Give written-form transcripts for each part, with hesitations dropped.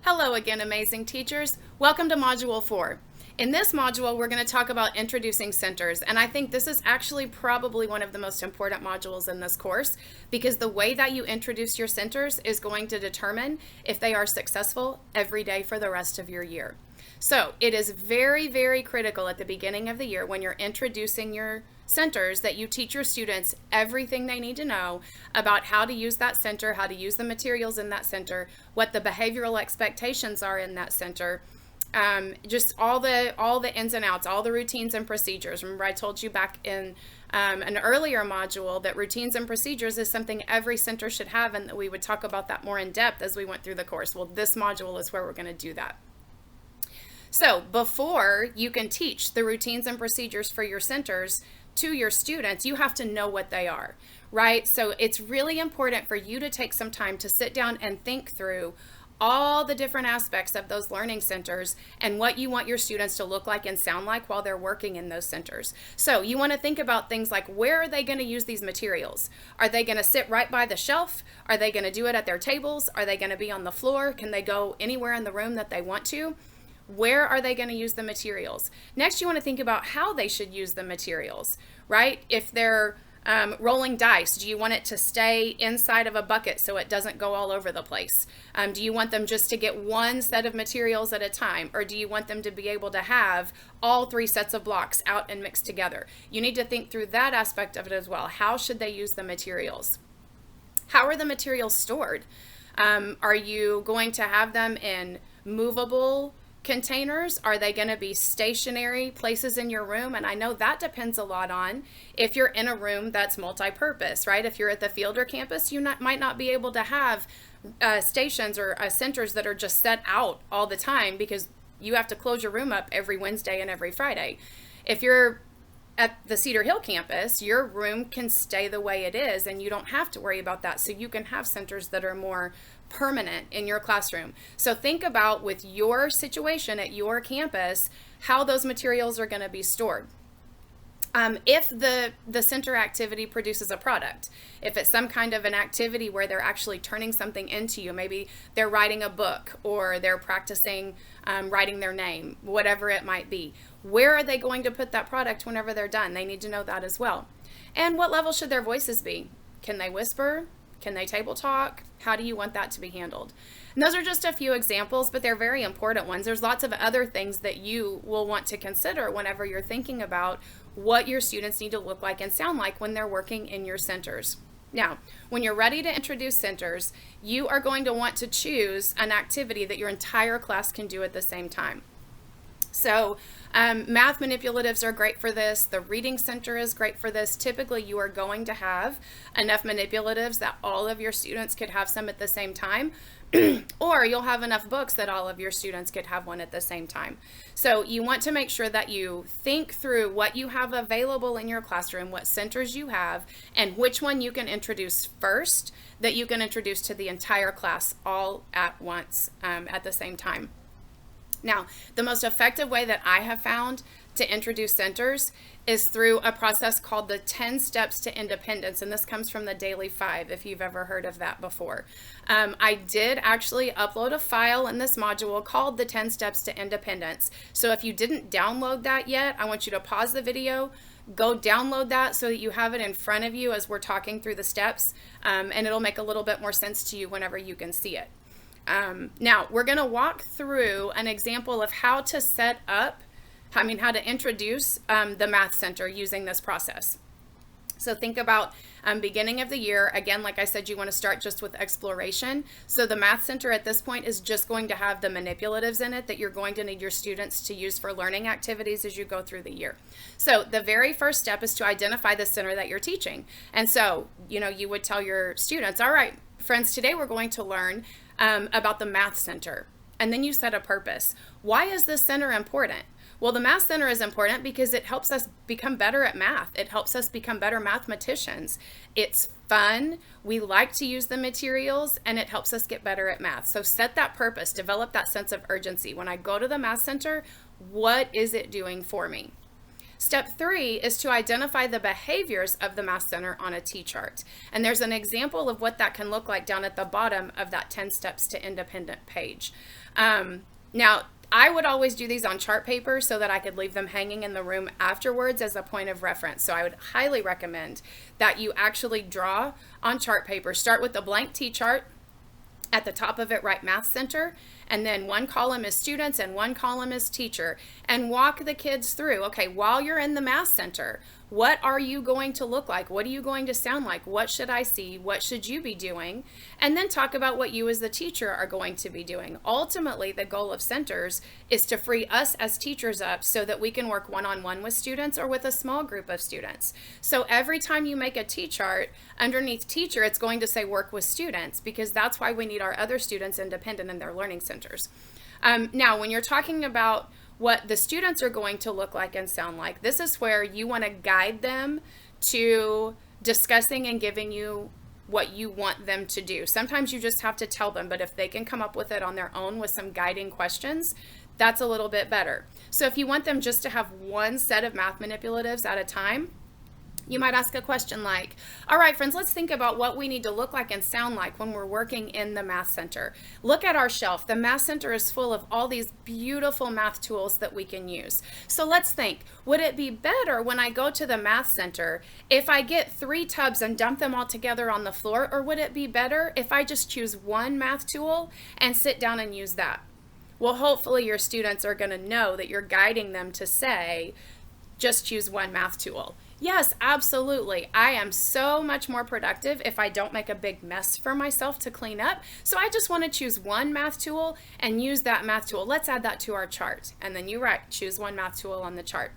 Hello again, amazing teachers. Welcome to Module 4. In this module, we're going to talk about introducing centers, and I think this is actually probably one of the most important modules in this course because the way that you introduce your centers is going to determine if they are successful every day for the rest of your year. So it is very, very critical at the beginning of the year when you're introducing your centers that you teach your students everything they need to know about how to use that center, how to use the materials in that center, what the behavioral expectations are in that center, just all the ins and outs, all the routines and procedures. Remember, I told you back in an earlier module that routines and procedures is something every center should have, and that we would talk about that more in depth as we went through the course. Well, this module is where we're going to do that. So before you can teach the routines and procedures for your centers to your students, you have to know what they are, right? So it's really important for you to take some time to sit down and think through all the different aspects of those learning centers and what you want your students to look like and sound like while they're working in those centers. So you want to think about things like, where are they going to use these materials? Are they going to sit right by the shelf? Are they going to do it at their tables? Are they going to be on the floor? Can they go anywhere in the room that they want to? Where are they going to use the materials? Next, you want to think about how they should use the materials, right? If they're rolling dice, do you want it to stay inside of a bucket so it doesn't go all over the place? Do you want them just to get one set of materials at a time? Or do you want them to be able to have all three sets of blocks out and mixed together? You need to think through that aspect of it as well. How should they use the materials? How are the materials stored? Are you going to have them in movable containers? Are they going to be stationary places in your room? And I know that depends a lot on if you're in a room that's multi-purpose, right? If you're at the Fielder campus, you might not be able to have stations or centers that are just set out all the time because you have to close your room up every Wednesday and every Friday. If you're at the Cedar Hill campus, your room can stay the way it is and you don't have to worry about that. So you can have centers that are more permanent in your classroom. So think about, with your situation at your campus, how those materials are going to be stored. If the center activity produces a product, if it's some kind of an activity where they're actually turning something into you, maybe they're writing a book or they're practicing writing their name, whatever it might be, where are they going to put that product whenever they're done? They need to know that as well. And what level should their voices be? Can they whisper? Can they table talk? How do you want that to be handled? And those are just a few examples, but they're very important ones. There's lots of other things that you will want to consider whenever you're thinking about what your students need to look like and sound like when they're working in your centers. Now, when you're ready to introduce centers, you are going to want to choose an activity that your entire class can do at the same time. So math manipulatives are great for this. The reading center is great for this. Typically, you are going to have enough manipulatives that all of your students could have some at the same time, or you'll have enough books that all of your students could have one at the same time. So you want to make sure that you think through what you have available in your classroom, what centers you have, and which one you can introduce first that you can introduce to the entire class all at once at the same time. Now, the most effective way that I have found to introduce centers is through a process called the 10 Steps to Independence, and this comes from the Daily 5, if you've ever heard of that before. I did actually upload a file in this module called the 10 Steps to Independence. So if you didn't download that yet, I want you to pause the video, go download that so that you have it in front of you as we're talking through the steps, and it'll make a little bit more sense to you whenever you can see it. Now, we're going to walk through an example of how to set up, how to introduce the Math Center using this process. So think about beginning of the year. Again, like I said, you want to start just with exploration. So the Math Center at this point is just going to have the manipulatives in it that you're going to need your students to use for learning activities as you go through the year. So the very first step is to identify the center that you're teaching. And so, you would tell your students, all right, friends, today we're going to learn about the Math Center. And then you set a purpose. Why is this center important? Well, the Math Center is important because it helps us become better at math. It helps us become better mathematicians. It's fun. We like to use the materials, and it helps us get better at math. So set that purpose, develop that sense of urgency. When I go to the Math Center, what is it doing for me? Step 3 is to identify the behaviors of the Math Center on a T-chart. And there's an example of what that can look like down at the bottom of that 10 Steps to Independent page. Now, I would always do these on chart paper so that I could leave them hanging in the room afterwards as a point of reference. So I would highly recommend that you actually draw on chart paper. Start with a blank T-chart. At the top of it, write Math Center, and then one column is students and one column is teacher, and walk the kids through, okay, while you're in the Math Center, what are you going to look like? What are you going to sound like? What should I see? What should you be doing? And then talk about what you as the teacher are going to be doing. Ultimately, the goal of centers is to free us as teachers up so that we can work one-on-one with students or with a small group of students. So every time you make a T-chart, underneath teacher, it's going to say work with students, because that's why we need our other students independent in their learning centers. Now, when you're talking about what the students are going to look like and sound like, this is where you want to guide them to discussing and giving you what you want them to do. Sometimes you just have to tell them, but if they can come up with it on their own with some guiding questions, that's a little bit better. So if you want them just to have one set of math manipulatives at a time, you might ask a question like, all right, friends, let's think about what we need to look like and sound like when we're working in the Math Center. Look at our shelf. The Math Center is full of all these beautiful math tools that we can use. So let's think, would it be better when I go to the Math Center if I get 3 tubs and dump them all together on the floor, or would it be better if I just choose one math tool and sit down and use that? Well, hopefully your students are going to know that you're guiding them to say, just choose one math tool. Yes, absolutely. I am so much more productive if I don't make a big mess for myself to clean up. So I just want to choose one math tool and use that math tool. Let's add that to our chart. And then you write, choose one math tool on the chart.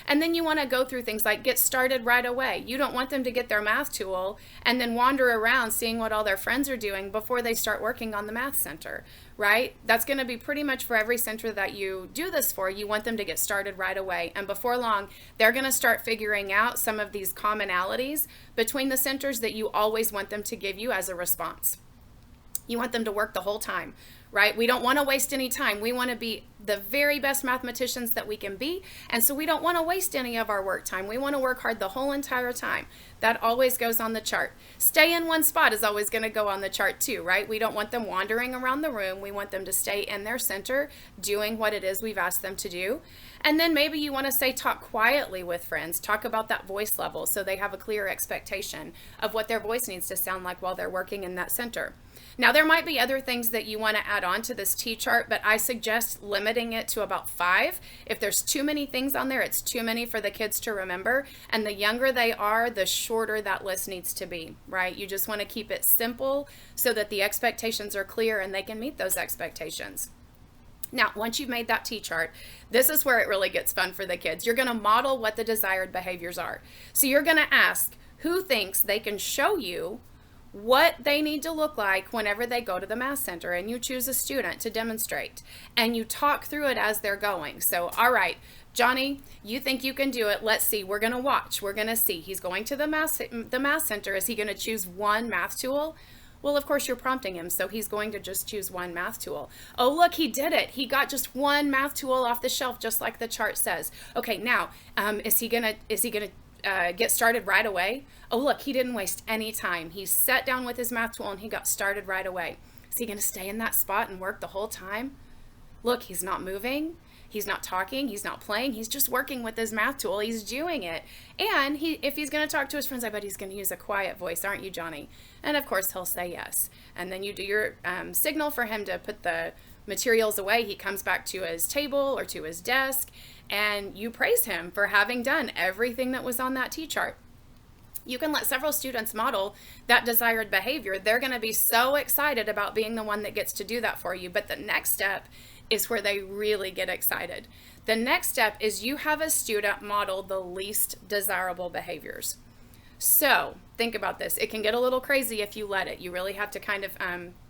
And then you want to go through things like get started right away. You don't want them to get their math tool and then wander around seeing what all their friends are doing before they start working on the Math Center, right? That's going to be pretty much for every center that you do this for. You want them to get started right away. And before long, they're going to start figuring out some of these commonalities between the centers that you always want them to give you as a response. You want them to work the whole time, right? We don't want to waste any time. We want to be the very best mathematicians that we can be, and so we don't want to waste any of our work time. We want to work hard the whole entire time. That always goes on the chart. Stay in one spot is always going to go on the chart too, right? We don't want them wandering around the room. We want them to stay in their center doing what it is we've asked them to do. And then maybe you want to say talk quietly with friends. Talk about that voice level so they have a clear expectation of what their voice needs to sound like while they're working in that center. Now, there might be other things that you want to add on to this T-chart, but I suggest limiting it to about 5. If there's too many things on there, it's too many for the kids to remember. And the younger they are, the shorter that list needs to be, right? You just want to keep it simple so that the expectations are clear and they can meet those expectations. Now, once you've made that T-chart, this is where it really gets fun for the kids. You're going to model what the desired behaviors are. So you're going to ask who thinks they can show you what they need to look like whenever they go to the Math Center, and you choose a student to demonstrate and you talk through it as they're going. So, all right, Johnny, you think you can do it. Let's see. We're going to watch. We're going to see. He's going to the Math Center. Is he going to choose one math tool? Well, of course, you're prompting him, so he's going to just choose one math tool. Oh, look, he did it. He got just one math tool off the shelf, just like the chart says. Okay, now, is he gonna get started right away? Oh, look, he didn't waste any time. He sat down with his math tool and he got started right away. Is he going to stay in that spot and work the whole time? Look, he's not moving. He's not talking. He's not playing. He's just working with his math tool. He's doing it. And if he's going to talk to his friends, I bet he's going to use a quiet voice, aren't you, Johnny? And of course, he'll say yes. And then you do your signal for him to put the materials away. He comes back to his table or to his desk, and you praise him for having done everything that was on that T-chart. You can let several students model that desired behavior. They're going to be so excited about being the one that gets to do that for you. But the next step is where they really get excited. The next step is you have a student model the least desirable behaviors. So think about this. It can get a little crazy if you let it. You really have to kind of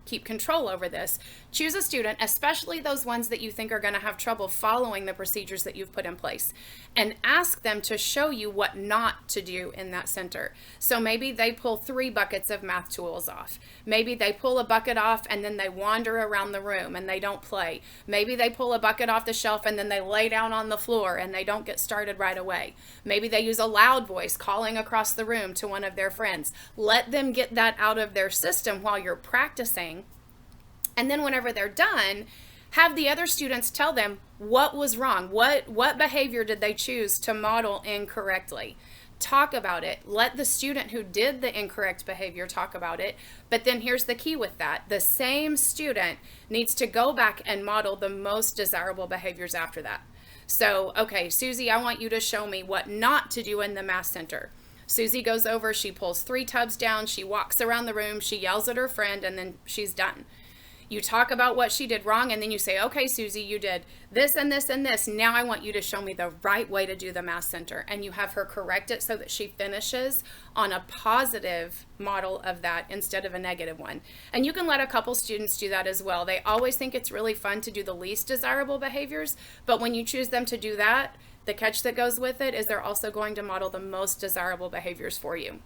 keep control over this, choose a student, especially those ones that you think are going to have trouble following the procedures that you've put in place, and ask them to show you what not to do in that center. So maybe they pull 3 buckets of math tools off. Maybe they pull a bucket off and then they wander around the room and they don't play. Maybe they pull a bucket off the shelf and then they lay down on the floor and they don't get started right away. Maybe they use a loud voice calling across the room to one of their friends. Let them get that out of their system while you're practicing. And then whenever they're done, have the other students tell them what was wrong. What behavior did they choose to model incorrectly? Talk about it. Let the student who did the incorrect behavior talk about it. But then here's the key with that. The same student needs to go back and model the most desirable behaviors after that. So, okay, Susie, I want you to show me what not to do in the math center. Susie goes over, she pulls 3 tubs down, she walks around the room, she yells at her friend, and then she's done. You talk about what she did wrong, and then you say, okay, Susie, you did this and this and this. Now I want you to show me the right way to do the math center. And you have her correct it so that she finishes on a positive model of that instead of a negative one. And you can let a couple students do that as well. They always think it's really fun to do the least desirable behaviors, but when you choose them to do that, the catch that goes with it is they're also going to model the most desirable behaviors for you.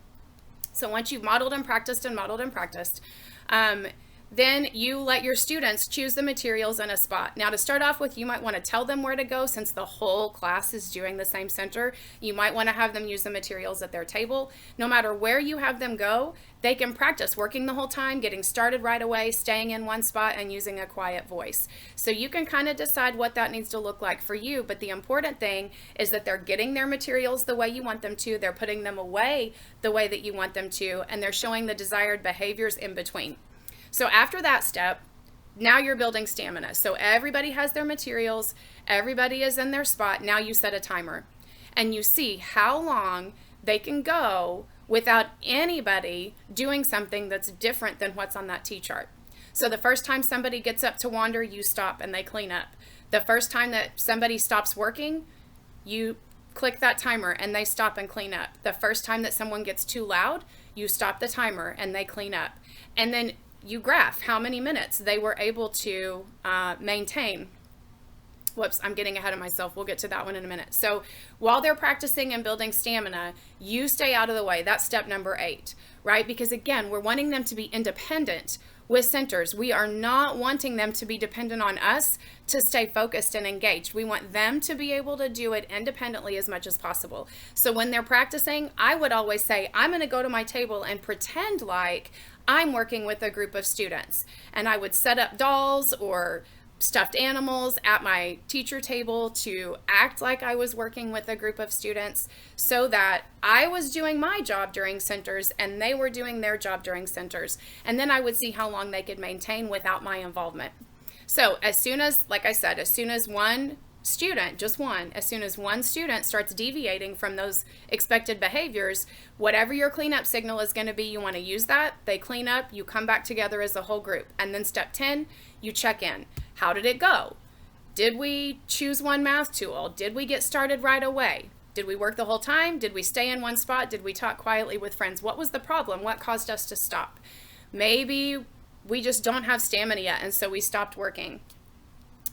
So once you've modeled and practiced, then you let your students choose the materials in a spot. Now to start off with, you might want to tell them where to go since the whole class is doing the same center. You might want to have them use the materials at their table. No matter where you have them go, they can practice working the whole time, getting started right away, staying in one spot, and using a quiet voice. So you can kind of decide what that needs to look like for you, but the important thing is that they're getting their materials the way you want them to, they're putting them away the way that you want them to, and they're showing the desired behaviors in between. So after that step, now you're building stamina. So everybody has their materials, everybody is in their spot. Now you set a timer and you see how long they can go without anybody doing something that's different than what's on that T-chart. So the first time somebody gets up to wander, you stop and they clean up. The first time that somebody stops working, you click that timer and they stop and clean up. The first time that someone gets too loud, you stop the timer and they clean up. And then you graph how many minutes they were able to maintain. Whoops, I'm getting ahead of myself. We'll get to that one in a minute. So while they're practicing and building stamina, you stay out of the way. That's step number 8, right? Because again, we're wanting them to be independent with centers. We are not wanting them to be dependent on us to stay focused and engaged. We want them to be able to do it independently as much as possible. So when they're practicing, I would always say, I'm going to go to my table and pretend like I'm working with a group of students. And I would set up dolls or stuffed animals at my teacher table to act like I was working with a group of students so that I was doing my job during centers and they were doing their job during centers. And then I would see how long they could maintain without my involvement. So as soon as, like I said, as soon as one student, just one, as soon as one student starts deviating from those expected behaviors, whatever your cleanup signal is going to be, you want to use that. They clean up, you come back together as a whole group. And then step 10, you check in. How did it go? Did we choose one math tool? Did we get started right away? Did we work the whole time? Did we stay in one spot? Did we talk quietly with friends? What was the problem? What caused us to stop? Maybe we just don't have stamina yet, and so we stopped working.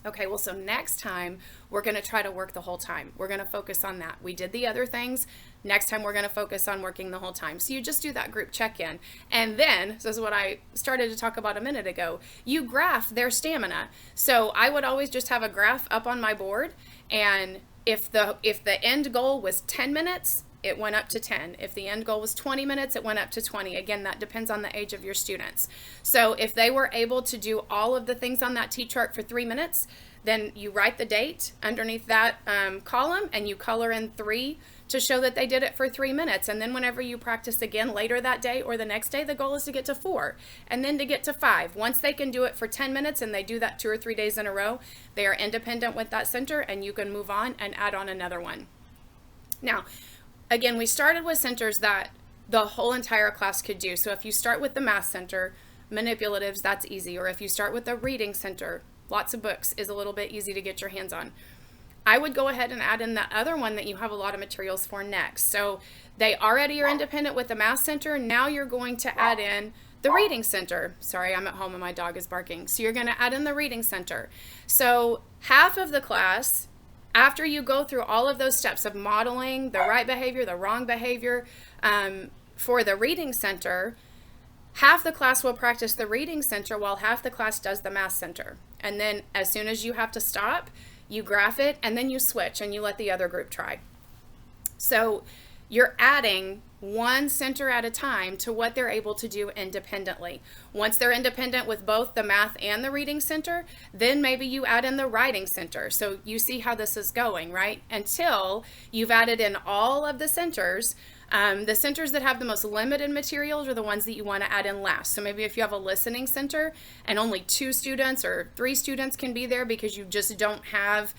Okay, well, so next time we're going to try to work the whole time. We're going to focus on that. We did the other things. Next time we're going to focus on working the whole time. So you just do that group check-in. And then, this is what I started to talk about a minute ago, you graph their stamina. So I would always just have a graph up on my board, and if the end goal was 10 minutes, it went up to 10. If the end goal was 20 minutes, it went up to 20. Again, that depends on the age of your students. So if they were able to do all of the things on that T-chart for 3 minutes, then you write the date underneath that column and you color in 3 to show that they did it for 3 minutes. And then whenever you practice again later that day or the next day, the goal is to get to 4 and then to get to 5. Once they can do it for 10 minutes and they do that 2 or 3 days in a row, they are independent with that center and you can move on and add on another one. Now, again, we started with centers that the whole entire class could do. So if you start with the math center, manipulatives, that's easy. Or if you start with the reading center, lots of books is a little bit easy to get your hands on. I would go ahead and add in that other one that you have a lot of materials for next. So they already are independent with the math center. Now you're going to add in The reading center. Sorry, I'm at home and my dog is barking. So you're going to add in the reading center. So half of the class, after you go through all of those steps of modeling the right behavior, the wrong behavior, for the reading center, half the class will practice the reading center while half the class does the math center. And then as soon as you have to stop, you graph it and then you switch and you let the other group try. So you're adding one center at a time to what they're able to do independently. Once they're independent with both the math and the reading center, then maybe you add in the writing center. So you see how this is going, right? Until you've added in all of the centers. The centers that have the most limited materials are the ones that you want to add in last. So maybe if you have a listening center and only 2 students or 3 students can be there because you just don't have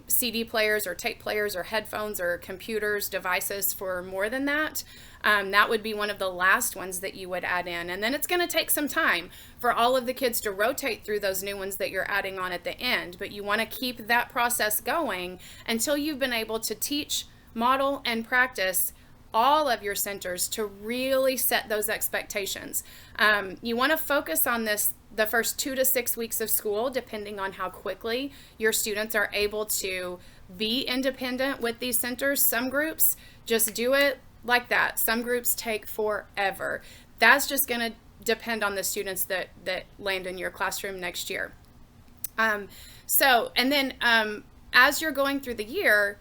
CD players or tape players or headphones or computers, devices for more than that, that would be one of the last ones that you would add in. And then it's going to take some time for all of the kids to rotate through those new ones that you're adding on at the end. But you want to keep that process going until you've been able to teach, model, and practice all of your centers to really set those expectations. You want to focus on this the first 2 to 6 weeks of school, depending on how quickly your students are able to be independent with these centers. Some groups just do it like that. Some groups take forever. That's just going to depend on the students that land in your classroom next year. And then as you're going through the year,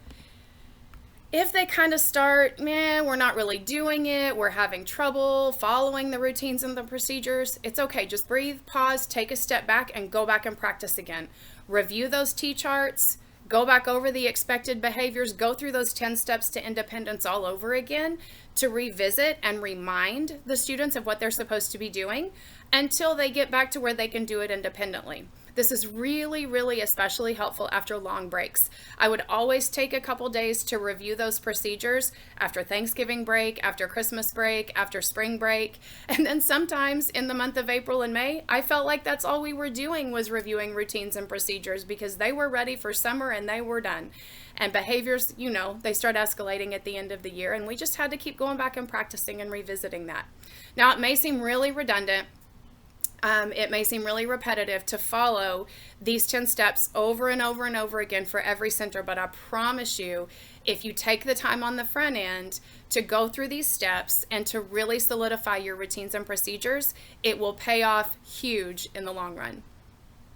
if they kind of start, we're not really doing it, we're having trouble following the routines and the procedures, it's okay. Just breathe, pause, take a step back, and go back and practice again. Review those T-charts, go back over the expected behaviors, go through those 10 steps to independence all over again to revisit and remind the students of what they're supposed to be doing until they get back to where they can do it independently. This is really, really especially helpful after long breaks. I would always take a couple days to review those procedures after Thanksgiving break, after Christmas break, after spring break. And then sometimes in the month of April and May, I felt like that's all we were doing was reviewing routines and procedures because they were ready for summer and they were done. And behaviors, they start escalating at the end of the year, and we just had to keep going back and practicing and revisiting that. Now, it may seem really redundant. It may seem really repetitive to follow these 10 steps over and over and over again for every center, but I promise you, if you take the time on the front end to go through these steps and to really solidify your routines and procedures, it will pay off huge in the long run.